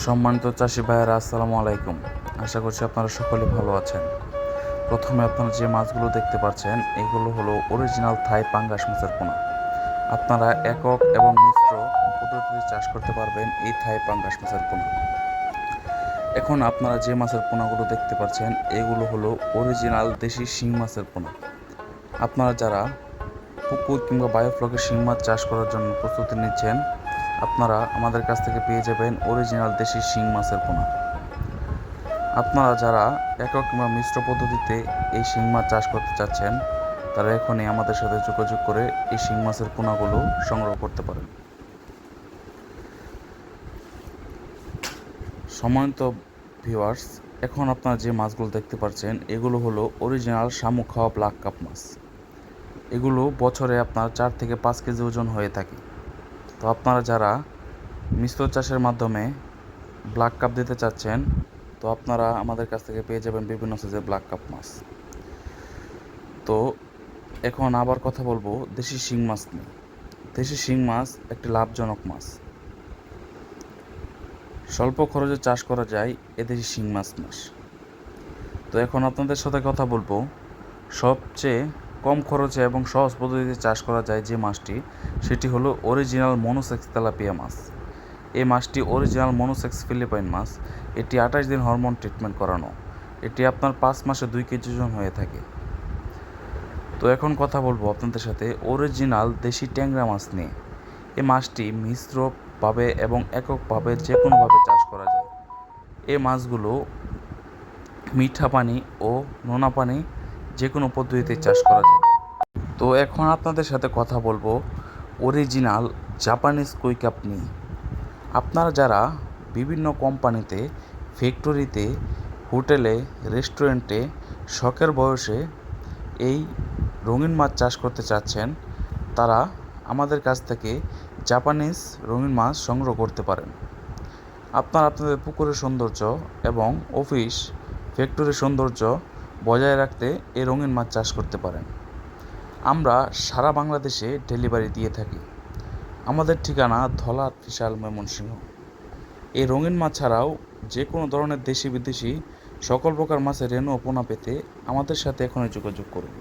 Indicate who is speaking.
Speaker 1: সম্মানিত চাষি ভাইয়েরা, আসসালামু আলাইকুম। আশা করছি আপনারা সকলেই ভালো আছেন। প্রথমে আপনারা যে মাছগুলো দেখতে পাচ্ছেন, এগুলো হলো অরিজিনাল থাই পাঙ্গাস মাছের পোনা। আপনারা একক এবং মিশ্র পদ্ধতিতে চাষ করতে পারবেন এই থাই পাঙ্গাস মাছের পোনা। এখন আপনারা যে মাছের পোনাগুলো দেখতে পাচ্ছেন, এগুলো হলো অরিজিনাল দেশি শিং মাছের পোনা। আপনারা যারা পুকুর কিংবা বায়োফ্লকে শিং মাছ চাষ করার জন্য প্রস্তুতি নিচ্ছেন, আপনারা আমাদের কাছ থেকে পেয়ে যাবেন অরিজিনাল দেশি শিং মাছের পোনা। আপনারা যারা একক কিংবা মিশ্র পদ্ধতিতে এই শিং মাছ চাষ করতে চাচ্ছেন, তারা এখনই আমাদের সাথে যোগাযোগ করে এই শিং মাছের পোনাগুলো সংগ্রহ করতে পারেন। সম্মানিত ভিউয়ার্স, এখন আপনারা যে মাছগুলো দেখতে পাচ্ছেন, এগুলো হলো অরিজিনাল শামুক খাওয়া ব্ল্যাক কাপ মাছ। এগুলো বছরে আপনার 4 থেকে 5 কেজি ওজন হয়ে থাকে। তো আপনারা যারা মিশ্র চাষের মাধ্যমে ব্ল্যাক কাপ দিতে চাচ্ছেন, তো আপনারা আমাদের কাছ থেকে পেয়ে যাবেন বিভিন্ন সাইজের ব্ল্যাক কাপ মাছ। তো এখন আবার কথা বলবো দেশি শিং মাছ নিয়ে। দেশি শিং মাছ একটি লাভজনক মাছ। স্বল্প খরচে চাষ করা যায় এ দেশি শিং মাছ। তো এখন আপনাদের সাথে কথা বলবো সবচেয়ে কম খরচে এবং সহজ পদ্ধতিতে চাষ করা যায় যে মাছটি, সেটি হলো অরিজিনাল মনোসেক্স তেলাপিয়া মাছ। এই মাছটি অরিজিনাল মনোসেক্স ফিলিপাইন মাছ। এটি 28 দিন হরমোন ট্রিটমেন্ট করানো। এটি আপনার 5 মাসে 2 কেজি ওজন হয়ে থাকে। তো এখন কথা বলবো আপনাদের সাথে অরিজিনাল দেশি ট্যাংরা মাছ নিয়ে। এই মাছটি মিশ্রভাবে এবং এককভাবে যে কোনোভাবে চাষ করা যায়। এই মাছগুলো মিঠা পানি ও নোনা পানি যে কোনো পদ্ধতিতে চাষ করা যায়। তো এখন আপনাদের সাথে কথা বলবো অরিজিনাল জাপানিজ কই কাপ নিয়ে। আপনারা যারা বিভিন্ন কোম্পানিতে, ফ্যাক্টরিতে, হোটেলে, রেস্টুরেন্টে শখের বয়সে এই রঙিন মাছ চাষ করতে চাচ্ছেন, তারা আমাদের কাছ থেকে জাপানিজ রঙিন মাছ সংগ্রহ করতে পারেন। আপনারা আপনাদের পুকুরের সৌন্দর্য এবং অফিস ফ্যাক্টরির সৌন্দর্য বজায় রাখতে এই রঙিন মাছ চাষ করতে পারেন। আমরা সারা বাংলাদেশে ডেলিভারি দিয়ে থাকি। আমাদের ঠিকানা ধলা ফিশাল, ময়মনসিংহ। এই রঙিন মাছ ছাড়াও যে কোনো ধরনের দেশি বিদেশি সকল প্রকার মাছের রেণু ও পোনা পেতে আমাদের সাথে এখনই যোগাযোগ করুন।